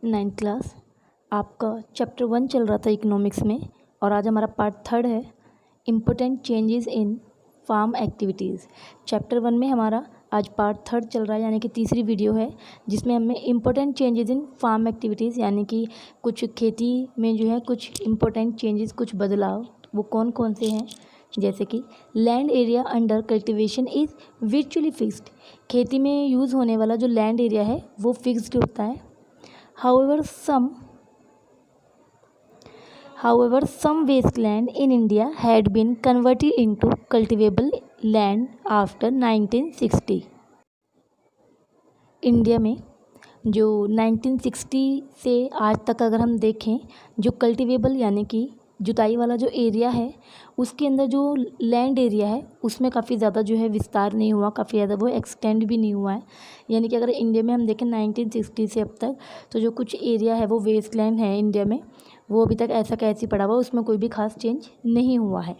Ninth class आपका chapter 1 चल रहा था इकोनॉमिक्स में और आज हमारा पार्ट 3 है important changes in farm activities. Chapter 1 में हमारा आज पार्ट 3 चल रहा है, यानी कि तीसरी वीडियो है जिसमें हमें important changes in farm activities यानी कि कुछ खेती में जो है कुछ इम्पोर्टेंट चेंजेस, कुछ बदलाव, वो कौन कौन से हैं। जैसे कि land area under cultivation is virtually fixed. खेती में यूज़ होने वाला जो लैंड एरिया है वो फिक्स्ड होता है। However, some wasteland in India had been converted into cultivable land after 1960. India में जो 1960 से आज तक अगर हम देखें, जो कल्टिवेबल यानी कि जुताई वाला जो एरिया है उसके अंदर जो लैंड एरिया है उसमें काफ़ी ज़्यादा जो है विस्तार नहीं हुआ, काफ़ी ज़्यादा वो एक्सटेंड भी नहीं हुआ है। यानी कि अगर इंडिया में हम देखें 1960 से अब तक, तो जो कुछ एरिया है वो वेस्ट लैंड है इंडिया में, वो अभी तक ऐसा कैसे पड़ा हुआ, उसमें कोई भी खास चेंज नहीं हुआ है।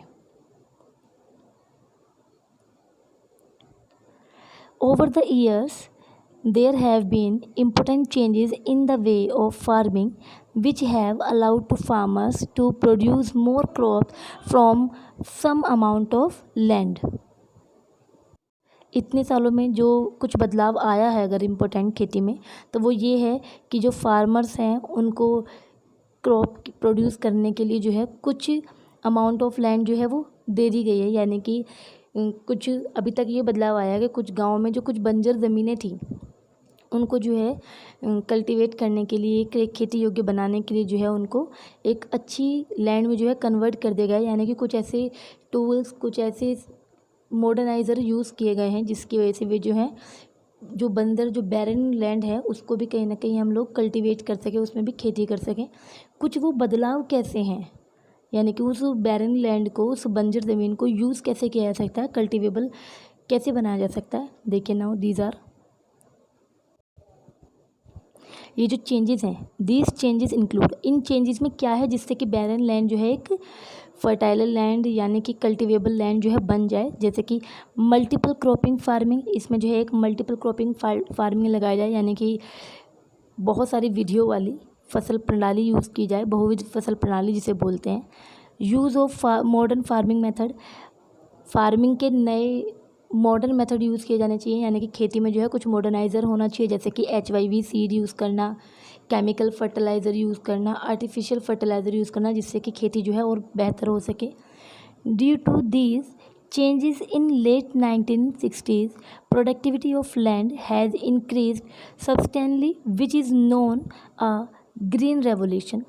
Over the years there have been important changes in the way of farming which have allowed to farmers to produce more crops from some amount of land. इतने सालों में जो कुछ बदलाव आया है अगर इम्पोर्टेंट खेती में, तो वो ये है कि जो फार्मर्स हैं उनको क्रॉप प्रोड्यूस करने के लिए जो है कुछ अमाउंट ऑफ लैंड जो है वो दे दी गई है। यानी कि कुछ अभी तक ये बदलाव आया है कि कुछ गाँव में जो कुछ बंजर ज़मीनें थी उनको जो है कल्टीवेट करने के लिए, एक खेती योग्य बनाने के लिए जो है उनको एक अच्छी लैंड में जो है कन्वर्ट कर दिया गया है। यानी कि कुछ ऐसे टूल्स, कुछ ऐसे मॉडर्नाइज़र यूज़ किए गए हैं जिसकी वजह से वे जो है जो बंजर, जो बैरन लैंड है उसको भी कहीं ना कहीं हम लोग कल्टीवेट कर सकें, उसमें भी खेती कर सकें। कुछ वो बदलाव कैसे हैं, यानी कि उस बैरन लैंड को, उस बंजर ज़मीन को यूज़ कैसे किया जा सकता है, कल्टीवेबल कैसे बनाया जा सकता है। देखिए नाउ दीज आर, ये जो चेंजेस हैं, these changes include, in changes में क्या है जिससे कि बैरन लैंड जो है एक फर्टाइल लैंड यानी कि कल्टीवेबल लैंड जो है बन जाए। जैसे कि मल्टीपल क्रॉपिंग फार्मिंग, इसमें जो है एक मल्टीपल क्रॉपिंग फार्मिंग लगाई जाए, यानी कि बहुत सारी विधियों वाली फसल प्रणाली यूज़ की जाए, बहुविध फसल प्रणाली जिसे बोलते हैं। Use of modern farming method, farming के नए मॉडर्न मेथड यूज़ किए जाने चाहिए, यानी कि खेती में जो है कुछ मॉडर्नाइज़र होना चाहिए, जैसे कि HYV सीड यूज़ करना, केमिकल फर्टिलाइज़र यूज़ करना, आर्टिफिशियल फर्टिलाइज़र यूज़ करना, जिससे कि खेती जो है और बेहतर हो सके। Due to these changes in late 1960s, productivity of land has increased substantially, which is known a green revolution।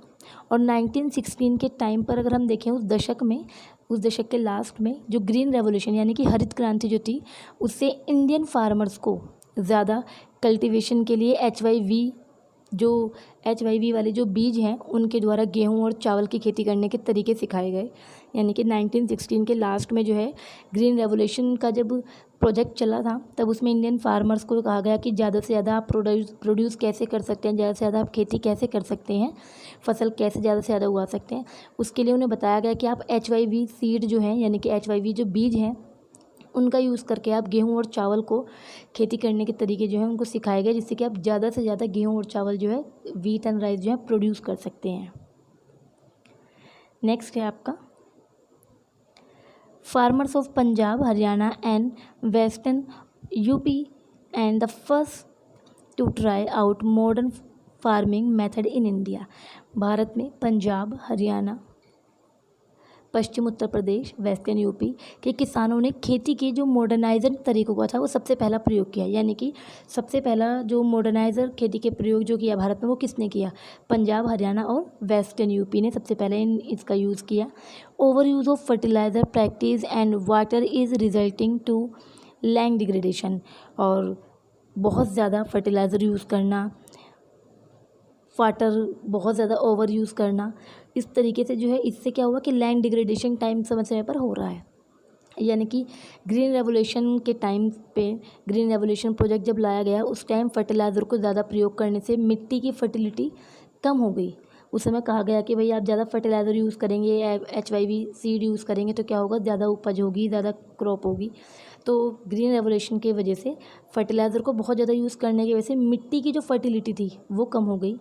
और 1916 के टाइम पर अगर हम देखें, उस दशक में, उस दशक के लास्ट में जो ग्रीन रेवोल्यूशन यानी कि हरित क्रांति जो थी, उससे इंडियन फार्मर्स को ज़्यादा कल्टीवेशन के लिए HYV वाले जो बीज हैं उनके द्वारा गेहूं और चावल की खेती करने के तरीके सिखाए गए। यानी कि 1916 के लास्ट में जो है ग्रीन रेवोल्यूशन का जब प्रोजेक्ट चला था, तब उसमें इंडियन फार्मर्स को कहा गया कि ज़्यादा से ज़्यादा आप प्रोड्यूस कैसे कर सकते हैं, ज़्यादा से ज़्यादा आप खेती कैसे कर सकते हैं, फसल कैसे ज़्यादा से ज़्यादा उगा सकते हैं। उसके लिए उन्हें बताया गया कि आप HYV सीड जो है, यानी कि HYV जो बीज हैं उनका यूज़ करके आप गेहूं और चावल को खेती करने के तरीके जो हैं उनको सिखाए गए, जिससे कि आप ज़्यादा से ज़्यादा गेहूं और चावल जो है, वीट एंड राइस जो है प्रोड्यूस कर सकते हैं। नेक्स्ट है आपका farmers of Punjab, Haryana and western UP and the first to try out modern farming method in India. Bharat में पंजाब, हरियाणा, पश्चिम उत्तर प्रदेश, वेस्टर्न यूपी के किसानों ने खेती के जो मॉडर्नाइज़र तरीकों का था वो सबसे पहला प्रयोग किया। यानी कि सबसे पहला जो मॉडर्नाइज़र खेती के प्रयोग जो किया भारत में, वो किसने किया? पंजाब, हरियाणा और वेस्टर्न यूपी ने सबसे पहले इसका यूज़ किया। Over use of fertiliser practice and water is resulting to land degradation, और बहुत ज़्यादा फर्टिलाइज़र यूज़ करना, वाटर बहुत ज़्यादा ओवर यूज़ करना, इस तरीके से जो है इससे क्या हुआ कि लैंड डिग्रेडेशन टाइम समय समय पर हो रहा है। यानी कि ग्रीन रेवोल्यूशन के टाइम पे, ग्रीन रेवोल्यूशन प्रोजेक्ट जब लाया गया उस टाइम फर्टिलाइज़र को ज़्यादा प्रयोग करने से मिट्टी की फर्टिलिटी कम हो गई। उस समय कहा गया कि भाई आप ज़्यादा फर्टिलाइज़र यूज़ करेंगे, HYV सीड यूज़ करेंगे तो क्या होगा, ज़्यादा उपज होगी, ज़्यादा क्रॉप होगी। तो ग्रीन रेवोल्यूशन की वजह से फर्टिलाइज़र को बहुत ज़्यादा यूज़ करने की वजह से मिट्टी की जो फर्टिलिटी थी वो कम हो गई।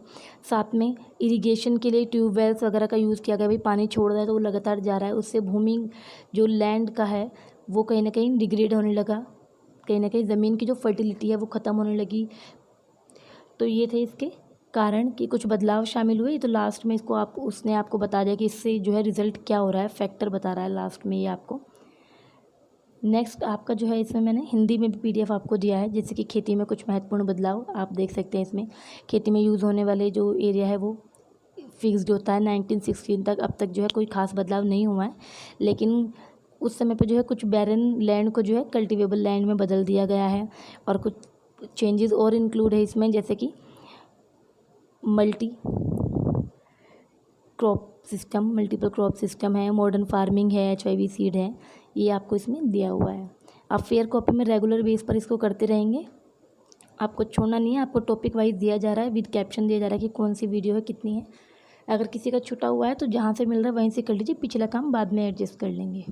साथ में इरिगेशन के लिए ट्यूबवेल्स वगैरह का यूज़ किया गया, भाई पानी छोड़ रहा है तो वो लगातार जा रहा है, उससे भूमि जो लैंड का है वो कहीं ना कहीं डिग्रेड होने लगा, कहीं ना कहीं ज़मीन की जो फर्टिलिटी है वो ख़त्म होने लगी। तो ये थे इसके कारण कि कुछ बदलाव शामिल हुए। तो लास्ट में इसको उसने आपको बता दिया कि इससे जो है रिज़ल्ट क्या हो रहा है, फैक्टर बता रहा है लास्ट में ये आपको। नेक्स्ट आपका जो है इसमें मैंने हिंदी में भी पीडीएफ आपको दिया है, जैसे कि खेती में कुछ महत्वपूर्ण बदलाव आप देख सकते हैं। इसमें खेती में यूज़ होने वाले जो एरिया है वो फिक्स्ड होता है 1916 तक। अब तक जो है कोई ख़ास बदलाव नहीं हुआ है, लेकिन उस समय पे जो है कुछ बैरन लैंड को जो है कल्टिवेबल लैंड में बदल दिया गया है। और कुछ चेंजेस और इंक्लूड है इसमें, जैसे कि multi crop system, multiple crop system है, मॉडर्न फार्मिंग है, HIV सीड है, ये आपको इसमें दिया हुआ है। आप फेयर कॉपी में रेगुलर बेस पर इसको करते रहेंगे, आपको छोड़ना नहीं है। आपको टॉपिक वाइज दिया जा रहा है, विद कैप्शन दिया जा रहा है कि कौन सी वीडियो है, कितनी है। अगर किसी का छूटा हुआ है तो जहाँ से मिल रहा है वहीं से कर लीजिए, पिछला काम बाद में एडजस्ट कर लेंगे।